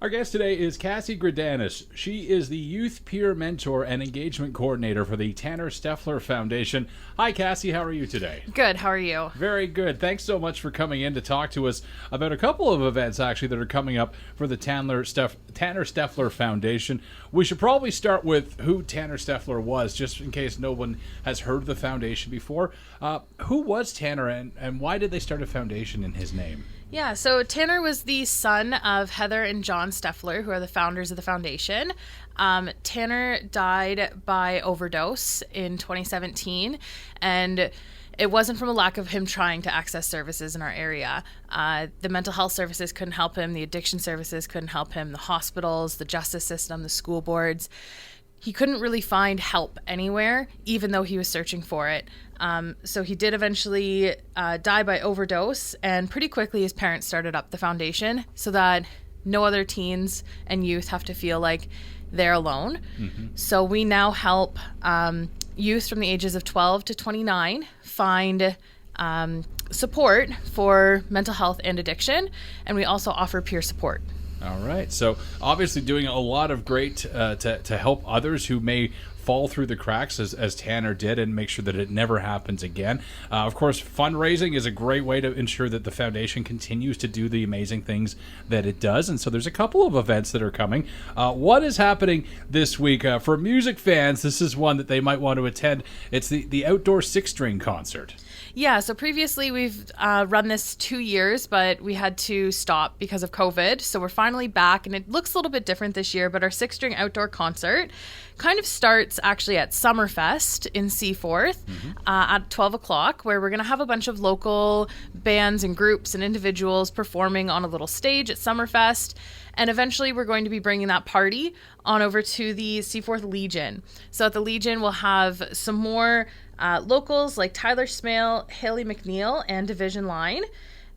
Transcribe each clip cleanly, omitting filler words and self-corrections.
Our guest today is Cassie Greidanus. She is the Youth Peer Mentor and Engagement Coordinator for the Tanner Steffler Foundation. Hi, Cassie. How are you today? Good. How are you? Very good. Thanks so much for coming in to talk to us about a couple of events, actually, that are coming up for the Tanner Steffler Foundation. We should probably start with who Tanner Steffler was, just in case no one has heard of the foundation before. Who was Tanner, and why did they start a foundation in his name? Yeah, so Tanner was the son of Heather and John Steffler, who are the founders of the foundation. Tanner died by overdose in 2017, and it wasn't from a lack of him trying to access services in our area. The mental health services couldn't help him, the addiction services couldn't help him, the hospitals, the justice system, the school boards. He couldn't really find help anywhere, even though he was searching for it. So he did eventually die by overdose, and pretty quickly his parents started up the foundation so that no other teens and youth have to feel like they're alone. Mm-hmm. So we now help youth from the ages of 12 to 29 find support for mental health and addiction, and we also offer peer support. All right. So obviously doing a lot of great to help others who may fall through the cracks as Tanner did, and make sure that it never happens again. Of course, fundraising is a great way to ensure that the foundation continues to do the amazing things that it does. And so there's a couple of events that are coming. What is happening this week? For music fans, this is one that they might want to attend. It's the outdoor six-string concert. Yeah, so previously we've run this 2 years, but we had to stop because of COVID. So we're finally back, and it looks a little bit different this year, but our six-string outdoor concert kind of starts actually at Summerfest in Seaforth at 12 o'clock, where we're going to have a bunch of local bands and groups and individuals performing on a little stage at Summerfest. And eventually we're going to be bringing that party on over to the Seaforth Legion. So at the Legion, we'll have some more locals like Tyler Smale, Haley McNeil, and Division Line.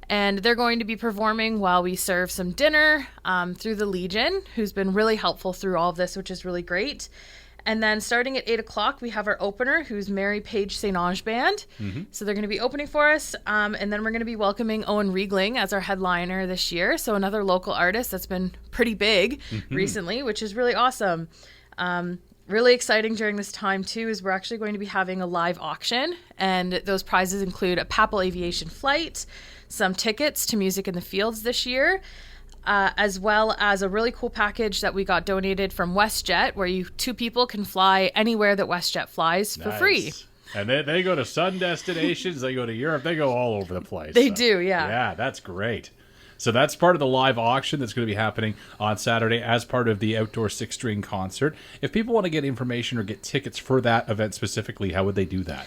And they're going to be performing while we serve some dinner through the Legion, who's been really helpful through all of this, which is really great. And then starting at 8 o'clock, we have our opener, who's Mary Page St. Ange Band. Mm-hmm. So they're going to be opening for us. And then we're going to be welcoming Owen Riegling as our headliner this year. So another local artist that's been pretty big recently, which is really awesome. Really exciting during this time, too, is we're actually going to be having a live auction. And those prizes include a Papal Aviation flight, some tickets to Music in the Fields this year, as well as a really cool package that we got donated from WestJet, where two people can fly anywhere that WestJet flies for free. And they go to sun destinations, they go to Europe, they go all over the place. They do, yeah. Yeah, that's great. So that's part of the live auction that's going to be happening on Saturday as part of the outdoor six-string concert. If people want to get information or get tickets for that event specifically, how would they do that?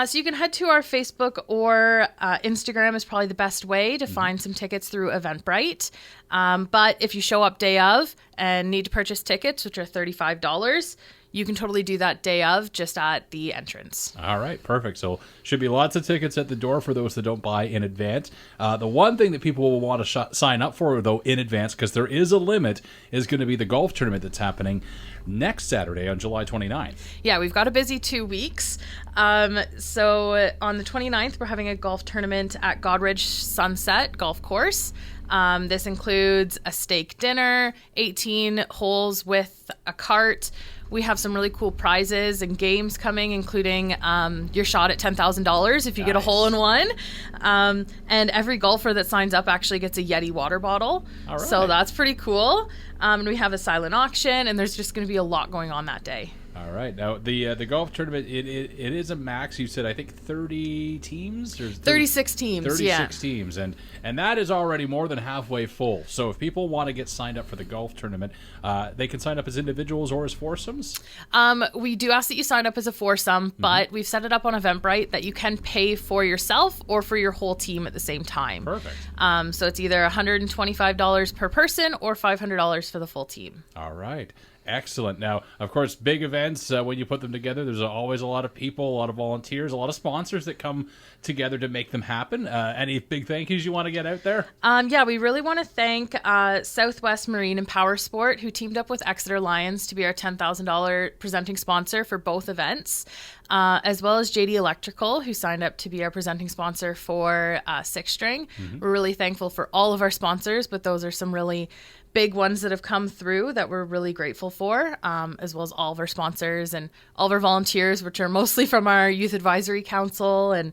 So you can head to our Facebook or Instagram is probably the best way to find some tickets through Eventbrite. But if you show up day of and need to purchase tickets, which are $35, you can totally do that day of, just at the entrance. All right, perfect. So should be lots of tickets at the door for those that don't buy in advance. The one thing that people will want to sign up for, though, in advance, because there is a limit, is going to be the golf tournament that's happening next Saturday on July 29th. Yeah, we've got a busy 2 weeks. So on the 29th, we're having a golf tournament at Godridge Sunset Golf Course. This includes a steak dinner, 18 holes with a cart. We have some really cool prizes and games coming, including your shot at $10,000 if you get a hole in one. And every golfer that signs up actually gets a Yeti water bottle. All right. So that's pretty cool. And we have a silent auction, and there's just going to be a lot going on that day. All right. Now, the golf tournament, it is a max, you said, I think 30 teams? Or 36 teams, 36 teams. And that is already more than halfway full. So if people want to get signed up for the golf tournament, they can sign up as individuals or as foursomes? We do ask that you sign up as a foursome, but we've set it up on Eventbrite that you can pay for yourself or for your whole team at the same time. Perfect. So it's either $125 per person or $500 for the full team. All right. Excellent. Now, of course, big events, when you put them together, there's always a lot of people, a lot of volunteers, a lot of sponsors that come together to make them happen. Any big thank yous you want to get out there? Yeah, we really want to thank Southwest Marine and Power Sport, who teamed up with Exeter Lions to be our $10,000 presenting sponsor for both events, as well as JD Electrical, who signed up to be our presenting sponsor for Six String. We're really thankful for all of our sponsors, but those are some really big ones that have come through that we're really grateful for, as well as all of our sponsors and all of our volunteers, which are mostly from our Youth Advisory Council. And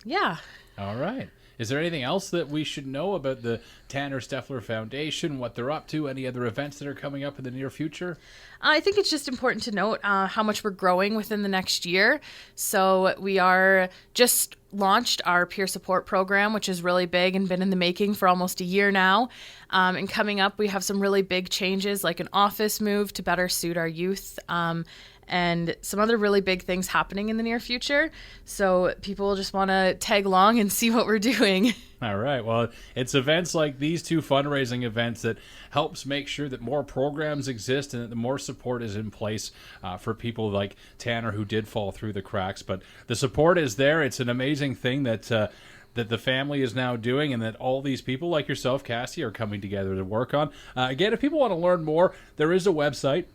yeah. All right. Is there anything else that we should know about the Tanner Steffler Foundation, what they're up to, any other events that are coming up in the near future? I think it's just important to note how much we're growing within the next year. So we are just launched our peer support program, which is really big and been in the making for almost a year now. And coming up, we have some really big changes, like an office move to better suit our youth, and some other really big things happening in the near future. So people just want to tag along and see what we're doing. All right. Well, it's events like these two fundraising events that helps make sure that more programs exist and that the more support is in place for people like Tanner who did fall through the cracks. But the support is there. It's an amazing thing that that the family is now doing, and that all these people like yourself, Cassie, are coming together to work on. Again, if people want to learn more, there is a website,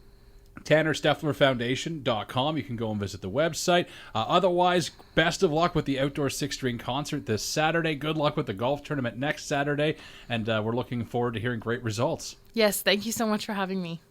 TannerStefflerFoundation.com. You can go and visit the website. Otherwise, best of luck with the outdoor six-string concert this Saturday. Good luck with the golf tournament next Saturday, and we're looking forward to hearing great results. Yes, thank you so much for having me.